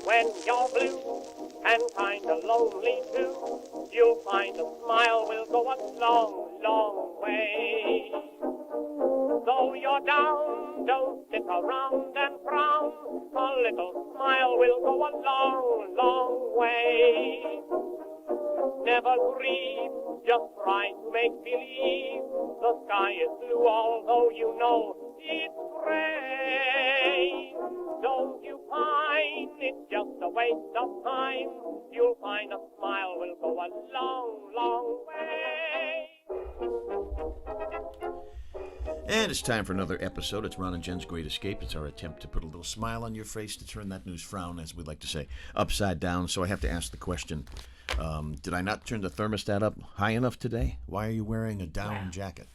When you're blue and kinda lonely too, you'll find a smile will go a long, long way. Though you're down, don't sit around and frown. A little smile will go a long, long way. Never grieve, just try to make believe the sky is blue, although you know it's gray. Don't you find it's just a waste of time? You'll find a smile will go a long, long way. And it's time for another episode. It's Ron and Jen's Great Escape. It's our attempt to put a little smile on your face, to turn that news frown, as we like to say, upside down. So I have to ask the question, did I not turn the thermostat up high enough today? Why are you wearing a down jacket?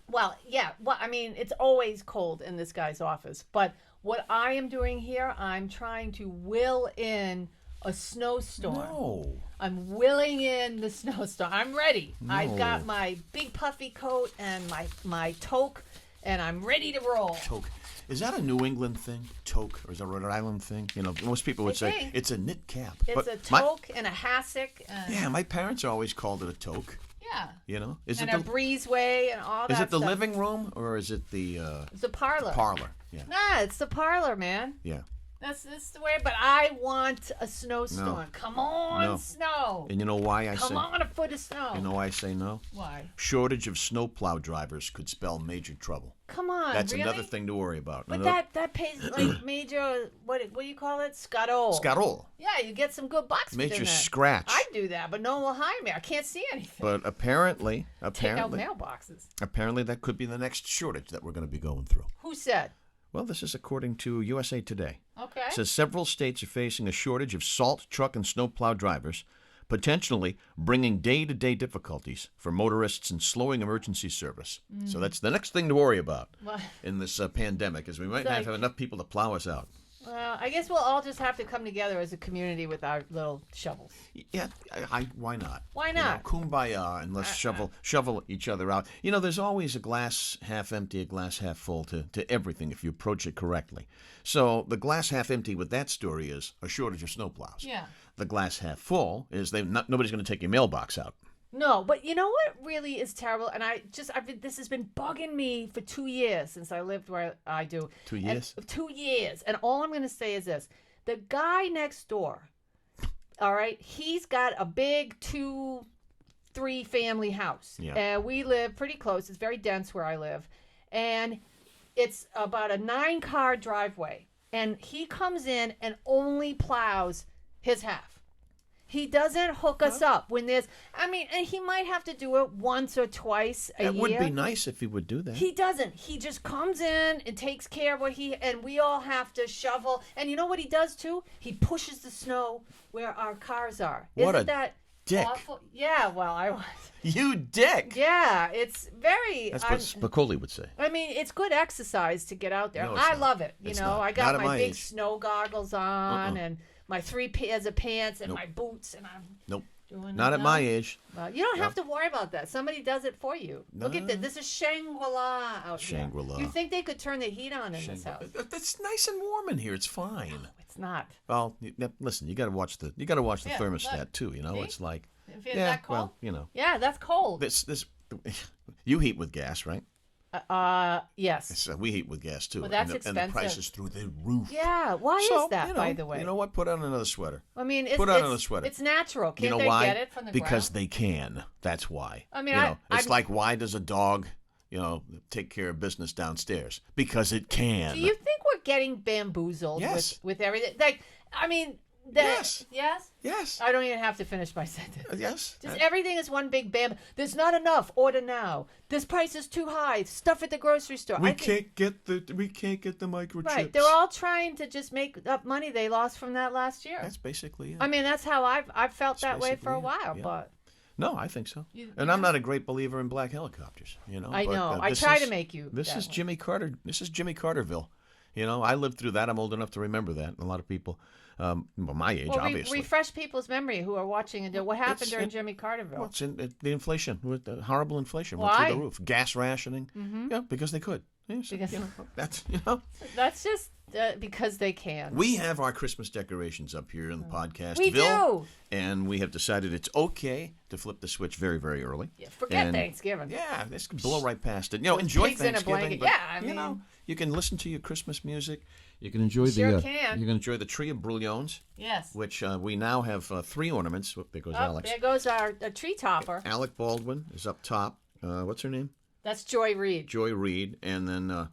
Well, yeah. Well, I mean, it's always cold in this guy's office. But what I am doing here, I'm trying to will in a snowstorm. No. I'm willing in the snowstorm. I'm ready. No. I've got my big puffy coat and my toque, and I'm ready to roll. Toque. Is that a New England thing, toque, or is that a Rhode Island thing? You know, most people would say it's a knit cap. It's a toque and a hassock. Yeah, my parents always called it a toque. Yeah. You know, a breezeway and all that. Is it the stuff. living room or is it the? It's the parlor. The parlor. Yeah. Nah, it's the parlor, man. Yeah. That's the way. But I want a snowstorm. No. Come on, snow. And you know why I say? Come on, a foot of snow. You know why I say no? Why? Shortage of snowplow drivers could spell major trouble. Come on, That's really? another thing to worry about. But that pays like major. What do you call it? Scuttle. Yeah, you get some good bucks. Major that. scratch. I do that, but no one will hire me. I can't see anything. But apparently, take out mailboxes. Apparently, that could be the next shortage that we're going to be going through. Who said? Well, this is according to USA Today. Okay. It says several states are facing a shortage of salt, truck, and snowplow drivers, potentially bringing day-to-day difficulties for motorists and slowing emergency service. So that's the next thing to worry about in this pandemic, is we might not have enough people to plow us out. Well, I guess we'll all just have to come together as a community with our little shovels. Yeah, why not? Why not? You know, kumbaya, and let's shovel each other out. You know, there's always a glass half empty, a glass half full to everything if you approach it correctly. So the glass half empty with that story is a shortage of snowplows. Yeah. The glass half full is nobody's going to take your mailbox out. No, but you know what really is terrible? And this has been bugging me for 2 years since I lived where I do. 2 years? 2 years. And all I'm going to say is this. The guy next door, all right, he's got a big 2-3 family house. Yeah. And we live pretty close. It's very dense where I live. And it's about a 9-car driveway. And he comes in and only plows his half. He doesn't hook us up when there's, and he might have to do it once or twice a year. It would be nice if he would do that. He doesn't. He just comes in and takes care of and we all have to shovel. And you know what he does too? He pushes the snow where our cars are. What Isn't a that dick. awful? Yeah, well, I was. You dick! Yeah, it's very. That's what Spicoli would say. I mean, it's good exercise to get out there. No, I not. love it. It's You know, not. I got Not at my my big age. snow goggles on and my 3 pairs of pants and my boots, and I'm doing Not at my age. Well, you don't have to worry about that. Somebody does it for you. Look at this. This is Shangri-La out here. Shangri-La. You think they could turn the heat on in this house? It's nice and warm in here. It's fine. No, it's not. Well, listen. You got to watch the thermostat look. too. You know, See? it's like Is that cold? well, you know. Yeah, that's cold. This you heat with gas, right? Yes. So we heat with gas too. Well, that's and expensive. the price is through the roof. Yeah. Why is that, by the way? You know what? Put on another sweater. I mean, Put on another sweater. It's natural. Can't you know they why? get it from the Because ground? they can. That's why. I mean, it's like, why does a dog, take care of business downstairs? Because it can. Do you think we're getting bamboozled with everything? Like, I mean, Yes. Yes? Yes. I don't even have to finish my sentence. Yes. Just everything is one big bam. There's not enough. Order now. This price is too high. Stuff at the grocery store. We can't get the microchips. Right. They're all trying to just make up money they lost from that last year. That's basically it. I mean, that's how I've felt that way for a basically it, while, yeah. but No, I think so. And I'm not a great believer in black helicopters. I know. I try to make you. This is Jimmy Carter. This is Jimmy Carterville. I lived through that. I'm old enough to remember that. A lot of people, my age, obviously. Refresh people's memory who are watching and what happened during Jimmy Carterville. Well, it's the inflation, the horrible inflation went Why? through the roof. Gas rationing. Mm-hmm. Yeah, because they could. Because that's that's just Because they can. We have our Christmas decorations up here in the podcast. We do. And we have decided it's okay to flip the switch very, very early. Yeah, forget Thanksgiving. Yeah, this can blow right past it. Enjoy pigs in a Thanksgiving. blanket. But, Yeah, I mean, you can listen to your Christmas music. You can enjoy can. You can enjoy the tree of brouillons. Yes. Which we now have 3 ornaments. There goes Alex. There goes our tree topper. Alec Baldwin is up top. What's her name? That's Joy Reid. Joy Reid, and then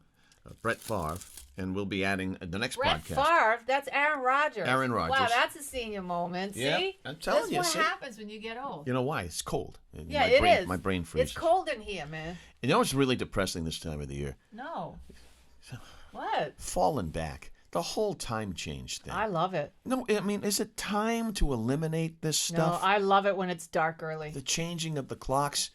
Brett Favre. And we'll be adding the next podcast. Brett Favre, that's Aaron Rodgers. Aaron Rodgers. Wow, that's a senior moment. Yeah, See? I'm telling you. This is what happens when you get old. You know why? It's cold. Yeah, it is. My brain freezes. It's cold in here, man. You know what's really depressing this time of the year? No. What? Falling back. The whole time change thing. I love it. No, I mean, is it time to eliminate this stuff? No, I love it when it's dark early. The changing of the clocks.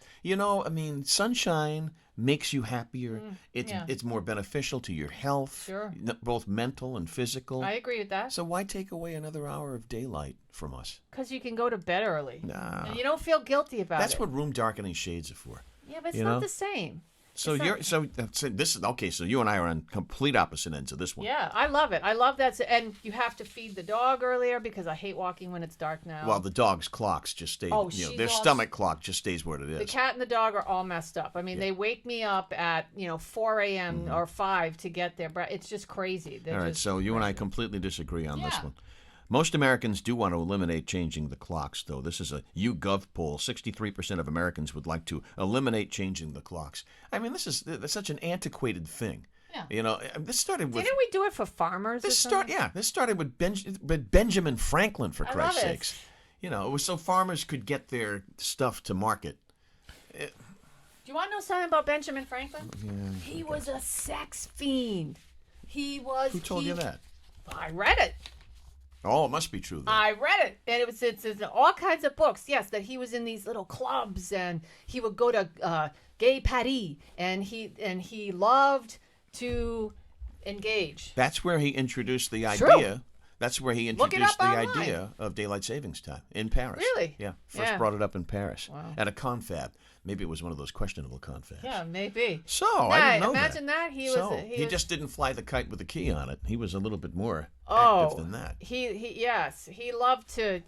Sunshine makes you happier. It's more beneficial to your health. Sure. Both mental and physical. I agree with that. So why take away another hour of daylight from us? Because you can go to bed early. Nah. And you don't feel guilty about it. That's what room darkening shades are for. Yeah, but it's not the same. So this is okay. So you and I are on complete opposite ends of this one. Yeah, I love it. I love that. And you have to feed the dog earlier because I hate walking when it's dark now. Well, the dog's clocks just stay. Their stomach clock just stays where it is. The cat and the dog are all messed up. I mean, they wake me up at 4 a.m. or 5 to get their breath. It's just crazy. All right. So you and I completely disagree on this one. Most Americans do want to eliminate changing the clocks, though. This is a YouGov poll. 63% of Americans would like to eliminate changing the clocks. I mean, that's such an antiquated thing. Yeah. This started with... Didn't we do it for farmers? This started with Benjamin Franklin, for Christ's sakes. It was so farmers could get their stuff to market. Do you want to know something about Benjamin Franklin? Yeah, he was a sex fiend. He was... Who told you that? I read it. Oh, it must be true, then. I read it, and it's in all kinds of books. Yes, that he was in these little clubs, and he would go to gay Paris, and he loved to engage. That's where he introduced the idea. True. That's where he introduced the idea of daylight savings time in Paris. Really? Yeah. First brought it up in Paris at a confab. Maybe it was one of those questionable confabs. Yeah, maybe. So I didn't know imagine that. He just didn't fly the kite with the key on it. He was a little bit more active than that. He loved to,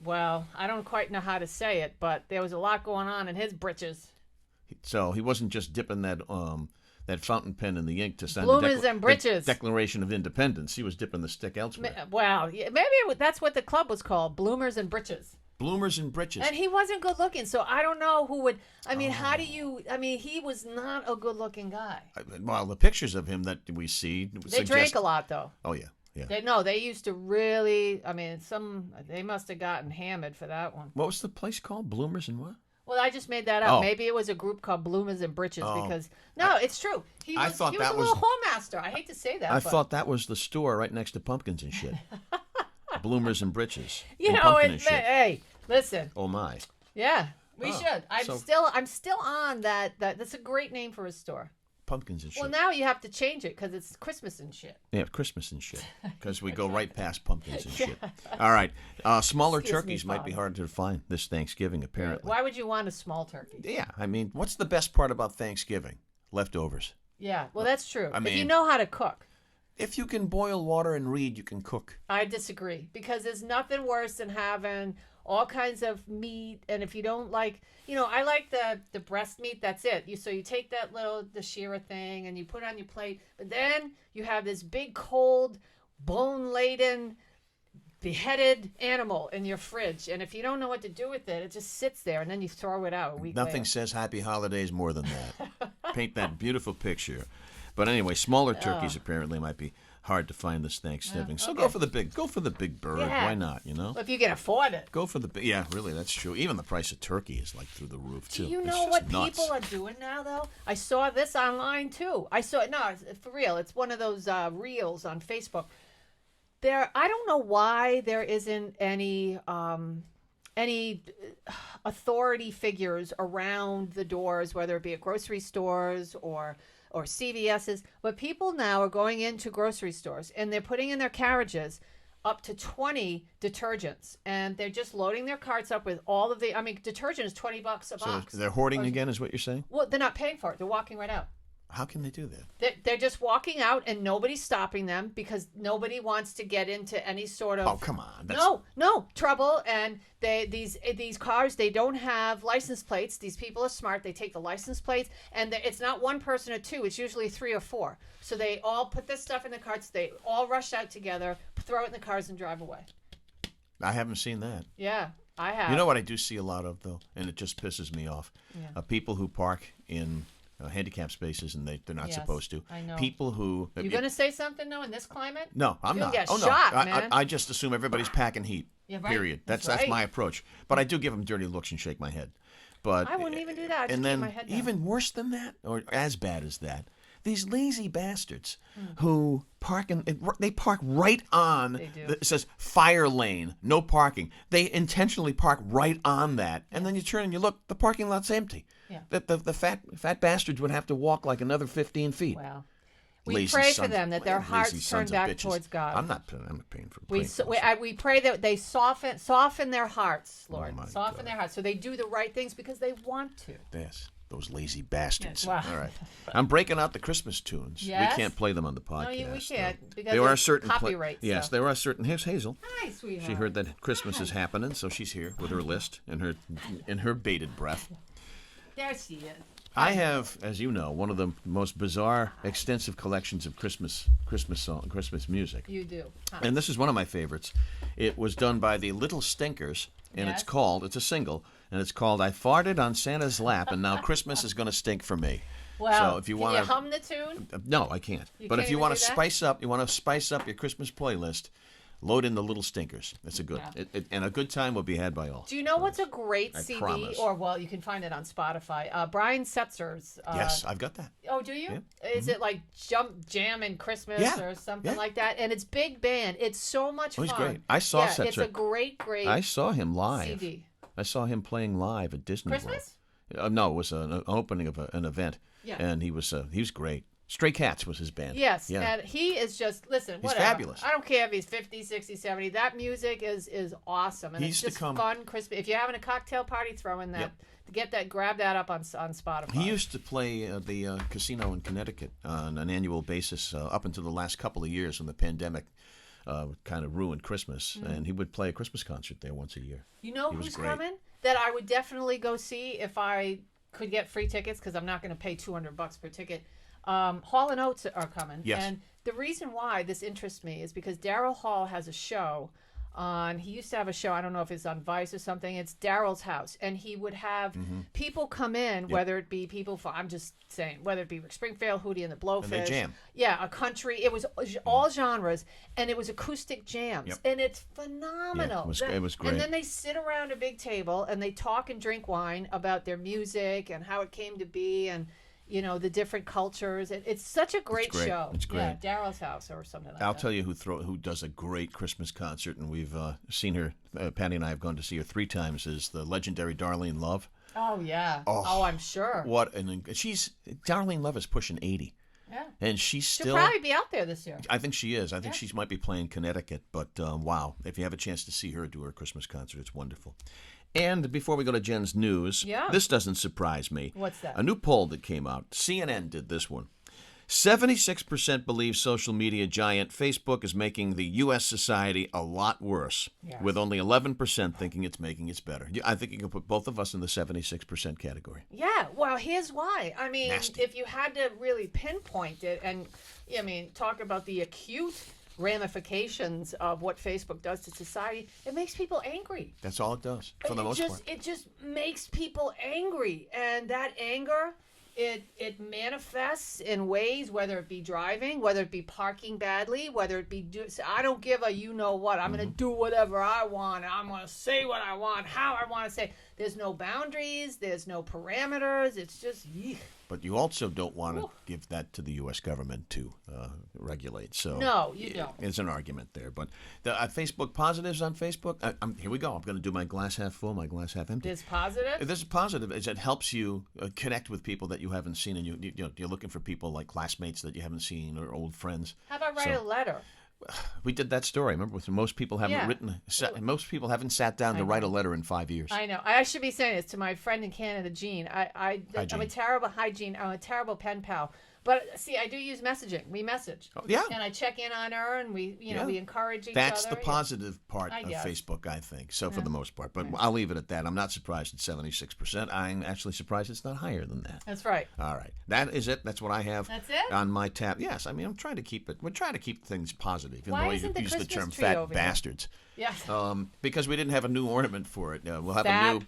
well, I don't quite know how to say it, but there was a lot going on in his britches. So he wasn't just dipping that fountain pen in the ink to sign Bloomers and britches. the Declaration of Independence. He was dipping the stick elsewhere. Well, maybe that's what the club was called, Bloomers and Britches. Bloomers and britches. And he wasn't good looking, so I don't know who would. I mean, he was not a good looking guy. Well, the pictures of him that we see They drank a lot, though. Oh, yeah. Yeah. They used to really. I mean, they must have gotten hammered for that one. What was the place called? Bloomers and what? Well, I just made that up. Oh. Maybe it was a group called Bloomers and Britches because it's true. He was a little whoremaster. I hate to say that. I thought that was the store right next to Pumpkins and shit. Bloomers and Britches. Hey, listen. Oh my. Yeah, we should. I'm still on that. That's a great name for a store. Pumpkins and shit. Well, now you have to change it because it's Christmas and shit. Yeah, Christmas and shit. Because we go right past pumpkins and shit. All right. Smaller turkeys might be hard to find this Thanksgiving, apparently. Why would you want a small turkey? Yeah, I mean, what's the best part about Thanksgiving? Leftovers. Yeah, well, that's true. I mean, if you know how to cook. If you can boil water and read, you can cook. I disagree because there's nothing worse than having all kinds of meat, and if you don't like, I like the breast meat. That's it. So you take the shearer thing and you put it on your plate, but then you have this big cold, bone-laden, beheaded animal in your fridge, and if you don't know what to do with it, it just sits there, and then you throw it out a week Nothing later. says Happy Holidays more than that. Paint that beautiful picture. But anyway, smaller turkeys apparently might be hard to find this Thanksgiving. So go for the big bird. Yeah. Why not, Well, if you can afford it. Go for the big. Yeah, really, that's true. Even the price of turkey is like through the roof, too. Do you know what people are doing now, though? I saw this online, too. For real. It's one of those reels on Facebook. I don't know why there isn't any authority figures around the doors, whether it be at grocery stores or CVS's, but people now are going into grocery stores and they're putting in their carriages up to 20 detergents, and they're just loading their carts up with all of detergent is $20 a box. So they're hoarding again, is what you're saying? Well, they're not paying for it. They're walking right out. How can they do that? They're just walking out and nobody's stopping them because nobody wants to get into any sort of Oh, come on. no trouble. And these cars, they don't have license plates. These people are smart. They take the license plates, and it's not one person or two. It's usually 3 or 4. So they all put this stuff in the carts. They all rush out together, throw it in the cars, and drive away. I haven't seen that. Yeah, I have. You know what I do see a lot of, though, and it just pisses me off? Yeah. People who park in handicap spaces and they're not supposed to. I know. People who... You going to say something, though, in this climate? No, I'm You'll not. get oh, shot, no. man. I just assume everybody's packing heat. Yeah, right. Period. That's right. my approach. But I do give them dirty looks and shake my head. But I wouldn't even do that. I'd and just then keep my head down. even worse than that, or as bad as that, these lazy bastards who park they park right on. They do. It says fire lane, no parking. They intentionally park right on that, and then you turn and you look, the parking lot's empty. Yeah. The fat bastards would have to walk like another 15 feet. Well, we Lazy pray for sons- them that their lazy hearts turn sons of back bitches. towards God. I'm not paying for We praying we pray that they soften their hearts, Lord. my Soften God. their hearts so they do the right things because they want to. Yes, those lazy bastards. Wow. All right, I'm breaking out the Christmas tunes. Yes? We can't play them on the podcast. No, we can't because there are it's certain copyright yes, stuff. there are certain. Here's Hazel. Hi, sweetheart. She heard that Christmas is happening, so she's here with her list and her bated breath. There she is. I have, as you know, one of the most bizarre, extensive collections of Christmas music. You do. Huh. And this is one of my favorites. It was done by the Little Stinkers, and Yes. it's a single, and it's called "I Farted on Santa's Lap, and Now Christmas is Gonna Stink for Me." Well, so if you can want you hum the tune? no, I can't. But can't if you even want do to that? spice up your Christmas playlist, load in the Little Stinkers. It's a good, Yeah. and a good time will be had by all. Do you know what's a great I CD? promise. Or, well, you can find it on Spotify. Brian Setzer's. Yes, I've got that. Oh, do you? Yeah. Is it like Jam in Christmas Yeah. or something Yeah. like that? And it's big band. It's so much Oh, fun. he's great. I saw It's Setzer. a great I saw him live. CD. I saw him playing live at Disney Christmas? World. No, it was an opening of an event, Yeah. and he was great. Stray Cats was his band. Yes, yeah. and he is just, listen, He's whatever. fabulous. I don't care if he's 50, 60, 70. That music is awesome. And He it's used to just come- fun, crispy. If you're having a cocktail party, throw in that. Grab that up on Spotify. He used to play the casino in Connecticut on an annual basis up until the last couple of years when the pandemic kind of ruined Christmas, and he would play a Christmas concert there once a year. You know He was who's great. coming that I would definitely go see if I could get free tickets because I'm not going to pay $200 per ticket. Hall and Oates are coming. Yes. And the reason why this interests me is because Daryl Hall has a show he used to have a show, I don't know if it's on Vice or something. It's Daryl's house, and he would have people come in, whether it be people from, I'm just saying, whether it be Rick Springfield, Hootie and the Blowfish. And they jam. Yeah, a country. It was all genres, and it was acoustic jams, Yep. and it's phenomenal. Yeah, it was great. And then they sit around a big table, and they talk and drink wine about their music and how it came to be, and the different cultures. It's such a great great. show. It's great. Yeah, Daryl's house or something like I'll that. tell you who does a great Christmas concert, and we've seen her. Patty and I have gone to see her 3 times. Is the legendary Darlene Love. Oh yeah. Oh. Oh, I'm sure. Darlene Love is pushing 80, Yeah. and she's still. She'll probably be out there this year. I think she is. I think she might be playing Connecticut. But wow, if you have a chance to see her do her Christmas concert, it's wonderful. And before we go to Jen's news, this doesn't surprise me. What's that? A new poll that came out. CNN did this one. 76% believe social media giant Facebook is making the U.S. society a lot worse, with only 11% thinking it's making it better. I think you can put both of us in the 76% category. Yeah, well, here's why. I mean, Nasty. if you had to really pinpoint it and, talk about the acute ramifications of what Facebook does to society, it makes people angry. That's all it does, for the most part. It just makes people angry. And that anger, it manifests in ways, whether it be driving, whether it be parking badly, whether it be I don't give a you-know-what. I'm going to do whatever I want. I'm going to say what I want, how I want to say. There's no boundaries. There's no parameters. It's just, eek. But you also don't want to give that to the U.S. government to regulate. So No, you don't. There's an argument there. But the Facebook positives on Facebook, here we go. I'm going to do my glass half full, my glass half empty. There's positive. This is positive. Is it helps you connect with people that you haven't seen, and you're looking for people like classmates that you haven't seen or old friends. How about write a letter? We did that story. Remember, most people haven't most people haven't sat down to write a letter in 5 years. I know. I should be saying this to my friend in Canada, Jean. I'm a terrible pen pal. But see, I do use messaging. We message. Oh, yeah. And I check in on her, and we, we encourage each That's other. the positive part I of guess. Facebook, I think. So for the most part, but I'll leave it at that. I'm not surprised at 76%. I'm actually surprised it's not higher than that. That's right. All right, that is it. That's what I have. That's it? On my tab. Yes, I mean I'm trying to keep it. We're trying to keep things positive. Even Why though isn't you the use the Christmas term tree "fat over here? bastards." Yes. Because we didn't have a new ornament for it. We'll have Fat. a new.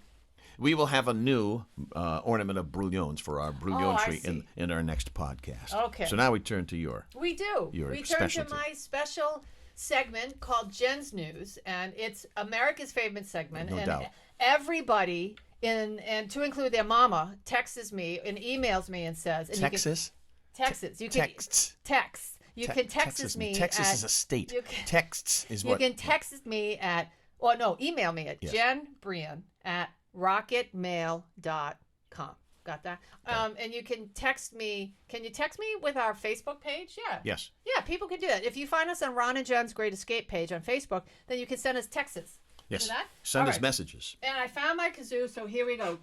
We will have a new ornament of brouillons for our brouillon I tree see. in our next podcast. Okay. So now we turn to your. We do. Your We turn specialty. to my special segment called Jen's News, and it's America's favorite segment. No and doubt. Everybody, and to include their mama, texts me and emails me and says, and Texas. Texas. You can Texts. text. You can text Texas me. Texas at, is a state. You can, Texts is you what. can text me at, well, no, email me at jenbrien@rocketmail.com. Got that? And you can text me. Can you text me with our Facebook page? Yeah. Yes. Yeah, people can do that. If you find us on Ron and Jen's Great Escape page on Facebook, then you can send us texts. Yes. Do that? Send All us right. messages. And I found my kazoo, so here we go.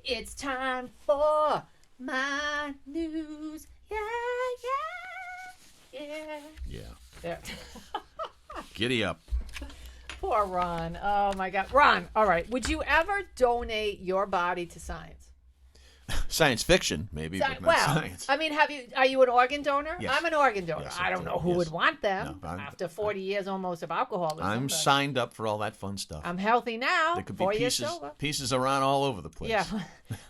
It's time for my news. Yeah, yeah, yeah. Yeah. There. Giddy up. Poor Ron. Oh my God, Ron. All right. Would you ever donate your body to science? Science fiction, maybe, but not Well, science. I mean, are you an organ donor? Yes. I'm an organ donor. Yes, I don't know who yes. would want them No, after 40 years almost of alcoholism. I'm but signed up for all that fun stuff. I'm healthy now. There could be 4 years pieces, sober. pieces around all over the place. Yeah.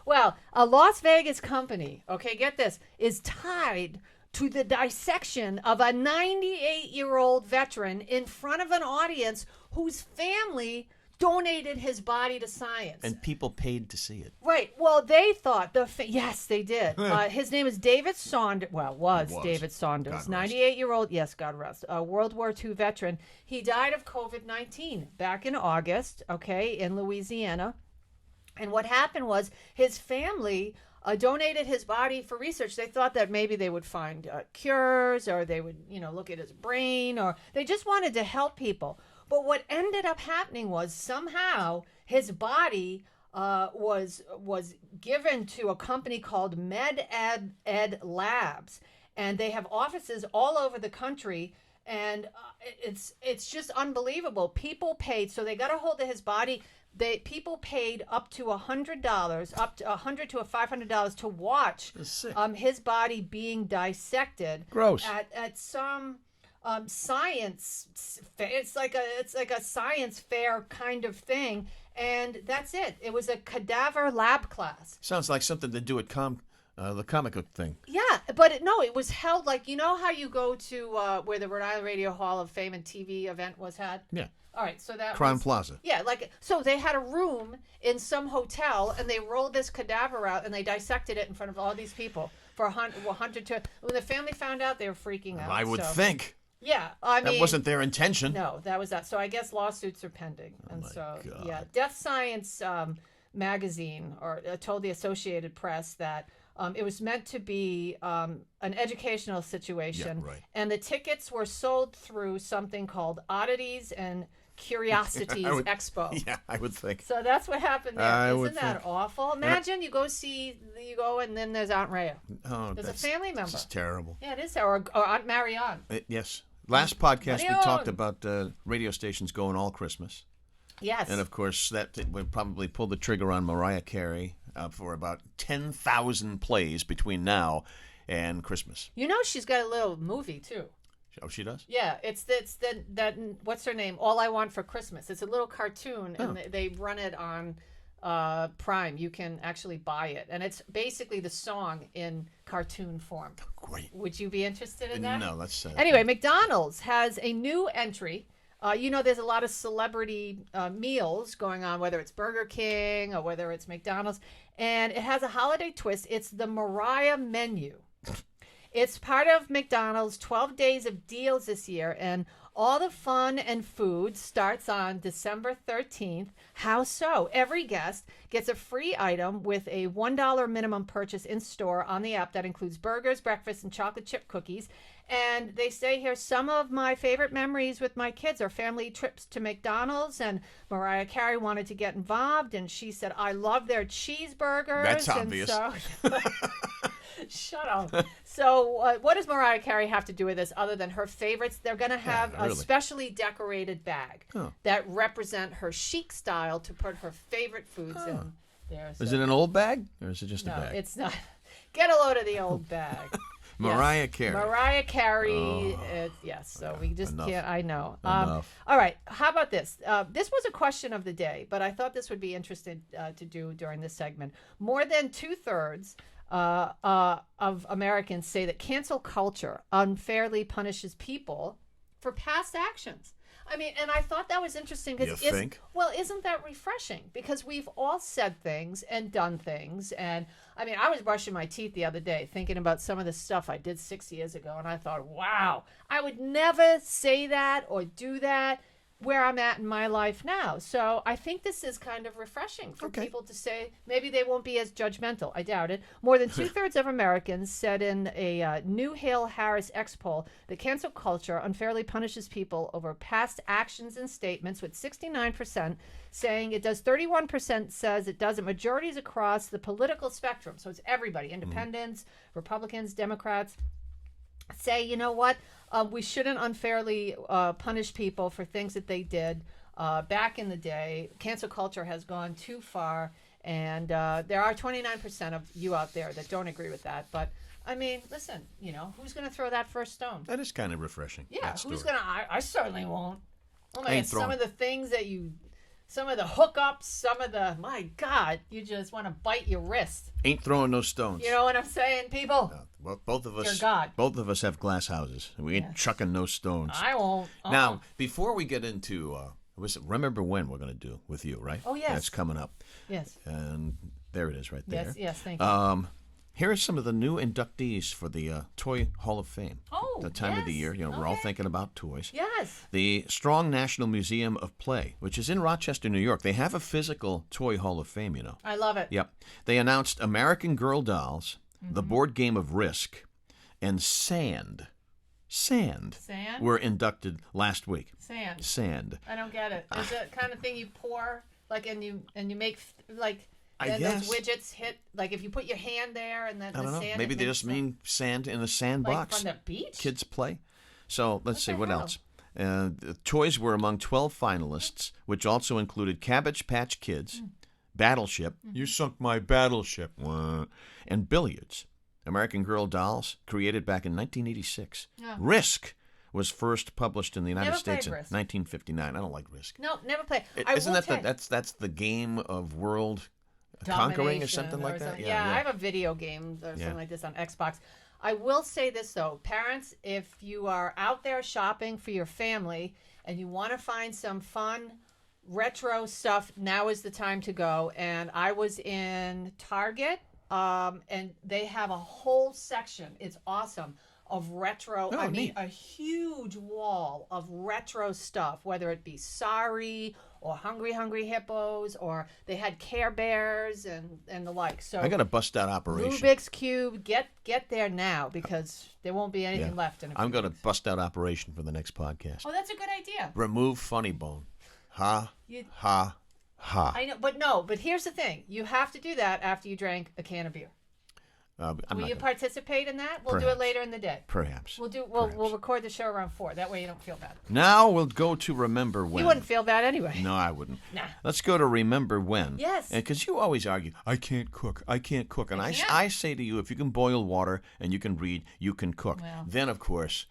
Well, a Las Vegas company, okay, get this, is tied to the dissection of a 98-year-old veteran in front of an audience whose family donated his body to science. And people paid to see it. Right. Well, they thought yes, they did. His name is David Saunders. Well, was David Saunders, God rest. 98-year-old. Yes, God rest. A World War II veteran. He died of COVID-19 back in August. Okay, in Louisiana. And what happened was his family donated his body for research. They thought that maybe they would find cures, or they would, look at his brain, or they just wanted to help people. But what ended up happening was somehow his body was given to a company called Med-Ed Labs, and they have offices all over the country. And it's just unbelievable. People paid, so they got a hold of his body. People paid up to $100, up to $100 to $500 to watch his body being dissected. Gross. At some science. It's like a science fair kind of thing, and that's it. It was a cadaver lab class. Sounds like something to do at the comic book thing. Yeah, but it was held like, how you go to where the Rhode Island Radio Hall of Fame and TV event was had? Yeah. All right, so that Crown Plaza. Yeah, so they had a room in some hotel, and they rolled this cadaver out, and they dissected it in front of all these people for 100 to. When the family found out, they were freaking out. I would think. Yeah, I mean, that wasn't their intention. No, that was that. So I guess lawsuits are pending, and my so God. yeah, Death Science magazine told the Associated Press that. It was meant to be an educational situation, Yeah, right. and the tickets were sold through something called Oddities and Curiosities Expo. Yeah, I would think. So that's what happened there. Isn't that think. awful? Imagine you go and then there's Aunt Rhea. Oh, There's a family member. This is terrible. Yeah, it is. Or Aunt Marianne. Yes. Last podcast we Marianne. talked about radio stations going all Christmas. Yes. And of course, that would probably pull the trigger on Mariah Carey for about 10,000 plays between now and Christmas. She's got a little movie too. Oh, she does? Yeah, it's that what's her name? All I Want for Christmas. It's a little cartoon, and they run it on Prime. You can actually buy it, and it's basically the song in cartoon form. Great. Would you be interested in that? No, that's Anyway, McDonald's has a new entry. There's a lot of celebrity meals going on, whether it's Burger King or whether it's McDonald's, and it has a holiday twist. It's the Mariah menu. It's part of McDonald's 12 days of deals this year, and All the fun and food starts on December 13th. How so? Every guest gets a free item with a $1 minimum purchase in store on the app that includes burgers, breakfast, and chocolate chip cookies. And they say here, some of my favorite memories with my kids are family trips to McDonald's, and Mariah Carey wanted to get involved, and she said, I love their cheeseburgers. That's obvious. And so, shut up. So what does Mariah Carey have to do with this other than her favorites? They're going to have a specially decorated bag that represent her chic style to put her favorite foods in there. So. Is it an old bag, or is it just a bag? No, it's not. Get a load of the old bag. Mariah Carey. Mariah Carey. Yes. So we just can't. I know. Enough. All right. How about this? This was a question of the day, but I thought this would be interesting to do during this segment. More than 2/3 of Americans say that cancel culture unfairly punishes people for past actions. I mean, and I thought that was interesting because isn't that refreshing? Because we've all said things and done things, and I mean, I was brushing my teeth the other day thinking about some of the stuff I did 6 years ago, and I thought, wow, I would never say that or do that where I'm at in my life now. So I think this is kind of refreshing for people to say. Maybe they won't be as judgmental. I doubt it. More than 2/3 of Americans said in a New Hale Harris X poll that cancel culture unfairly punishes people over past actions and statements, with 69% saying it does, 31% says it doesn't. Majorities across the political spectrum, so it's everybody, independents, Republicans, Democrats, say, you know what, we shouldn't unfairly punish people for things that they did back in the day. Cancel culture has gone too far, and there are 29% of you out there that don't agree with that. But I mean, listen, you know, who's going to throw that first stone? That is kind of refreshing. Yeah, who's going to? I certainly won't. Oh my God, some of the things that some of the hookups, some of the, my God, you just want to bite your wrist. Ain't throwing no stones. You know what I'm saying, people? No. Well, both of us, Dear God. both of us have glass houses. We ain't chucking no stones. I won't. Now, before we get into, remember when we're going to do with you, right? Oh, yes. That's coming up. Yes. And there it is right there. Yes, thank you. Here are some of the new inductees for the Toy Hall of Fame. Oh, the time of the year, you know, we're all thinking about toys. Yes. The Strong National Museum of Play, which is in Rochester, New York. They have a physical Toy Hall of Fame, you know. I love it. Yep. They announced American Girl Dolls, the board game of Risk, and Sand were inducted last week. Sand. I don't get it. Is it kind of thing you pour, like, and you make, like, I guess. Those widgets hit, like, if you put your hand there and then I don't know. sand. Maybe they just mean sand in a sandbox. Like from the beach? Kids play. So let's see, what hell? else? The toys were among 12 finalists, which also included Cabbage Patch Kids, Battleship. You sunk my battleship. And billiards. American Girl Dolls, created back in 1986. Oh. Risk was first published in the United Never States in played Risk. 1959. I don't like Risk. No, never played. Isn't that's the game of world conquering or something like that? Yeah, I have a video game or something like this on Xbox. I will say this, though. Parents, if you are out there shopping for your family and you want to find some fun retro stuff, now is the time to go. And I was in Target, and they have a whole section. It's awesome. Of retro, Oh, I mean, neat. a huge wall of retro stuff, whether it be Sorry or Hungry Hippos, or they had Care Bears and the like. So I got a bust out operation. Rubik's Cube, get there now, because there won't be anything left in a few I'm going to weeks. bust out operation for the next podcast. Oh, that's a good idea. Remove funny bone. Ha, ha. I know, but here's the thing: you have to do that after you drank a can of beer. Will you participate in that? We'll do it later in the day. Perhaps. We'll record the show around 4. That way you don't feel bad. Now we'll go to Remember When. You wouldn't feel bad anyway. No, I wouldn't. Nah. Let's go to Remember When. Yes. Because you always argue, I can't cook. And I say to you, if you can boil water and you can read, you can cook. Well. Then, of course,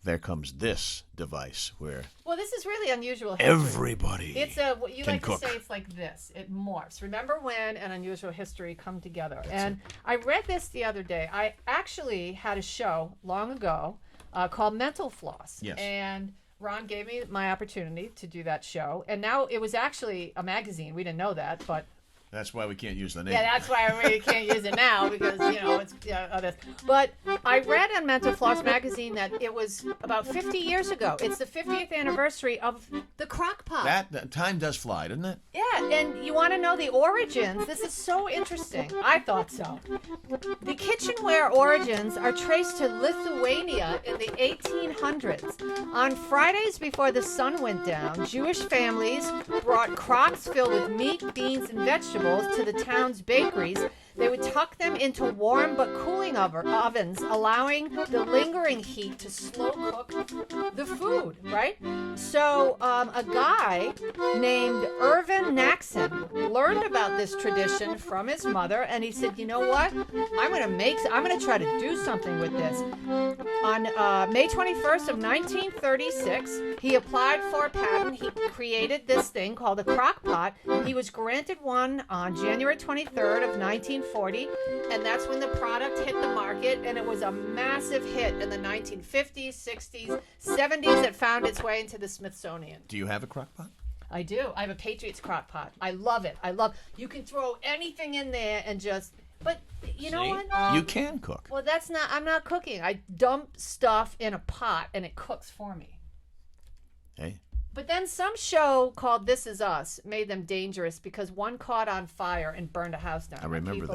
there comes this device where Well, this is really unusual history. everybody What you can like cook. to say, it's like this. It morphs. Remember When and Unusual History come together. And I read this the other day. I actually had a show long ago called Mental Floss. Yes. And Ron gave me my opportunity to do that show. And now it was actually a magazine. We didn't know that, but That's why we can't use the name. Yeah, that's why I really can't use it now because, it's this. But I read in Mental Floss magazine that it was about 50 years ago. It's the 50th anniversary of the crock pot. That time does fly, doesn't it? Yeah, and you want to know the origins? This is so interesting. I thought so. The kitchenware origins are traced to Lithuania in the 1800s. On Fridays before the sun went down, Jewish families brought crocks filled with meat, beans, and vegetables to the town's bakeries. They would tuck them into warm but cooling ovens, allowing the lingering heat to slow cook the food, right? So a guy named Irvin Naxon learned about this tradition from his mother, and he said, you know what? I'm going to try to do something with this. On May 21st of 1936, he applied for a patent. He created this thing called a crock pot. He was granted one on January 23rd of 1940, and that's when the product hit the market, and it was a massive hit in the 1950s, 60s, 70s. It found its way into the Smithsonian. Do you have a crock pot? I do. I have a Patriots crock pot. I love it. You can throw anything in there and just... But you know what? You can cook. Well, I'm not cooking. I dump stuff in a pot and it cooks for me. Hey. But then some show called This Is Us made them dangerous because one caught on fire and burned a house down. I remember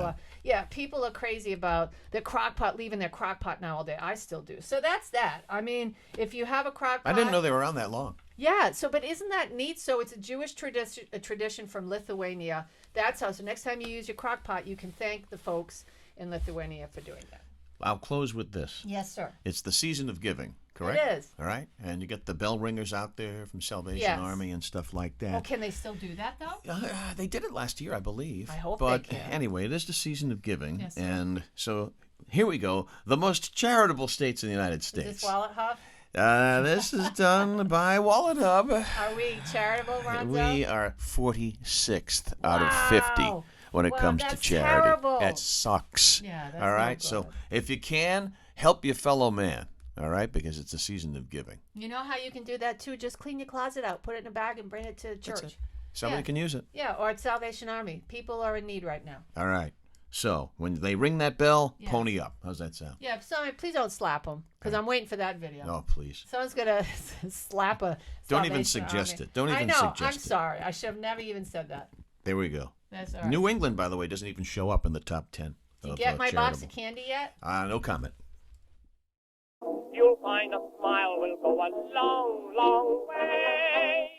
that. People are crazy about the crock pot, leaving their crock pot now all day. I still do. So that's that. I mean, if you have a crock pot... I didn't know they were around that long. Yeah, but isn't that neat? So it's a Jewish tradition from Lithuania. That's how. So next time you use your crock pot, you can thank the folks in Lithuania for doing that. I'll close with this. Yes, sir. It's the season of giving, correct? It is. All right? And you get the bell ringers out there from Salvation Army and stuff like that. Oh, can they still do that, though? They did it last year, I believe. I hope but they can. Anyway, it is the season of giving. Yes, sir. And so here we go. The most charitable states in the United States. Is this Wallet Hub? This is done by Wallet Hub. Are we charitable, Ronzo? We are 46th out of 50 when it comes to charity. Terrible. That sucks. Yeah, that's all right? not good. So if you can, help your fellow man. All right? Because it's a season of giving. You know how you can do that, too? Just clean your closet out, put it in a bag, and bring it to church. Somebody can use it. Yeah, or at Salvation Army. People are in need right now. All right. So when they ring that bell, pony up. How's that sound? Yeah, somebody, please don't slap them, because I'm waiting for that video. Oh, please. Someone's going to slap a Don't even Salvation suggest Army. it. Don't even I know. suggest I'm it. sorry. I should have never even said that. There we go. That's all right. New England, by the way, doesn't even show up in the top 10. Did you get my box of candy yet? No comment. You'll find a smile will go a long, long way.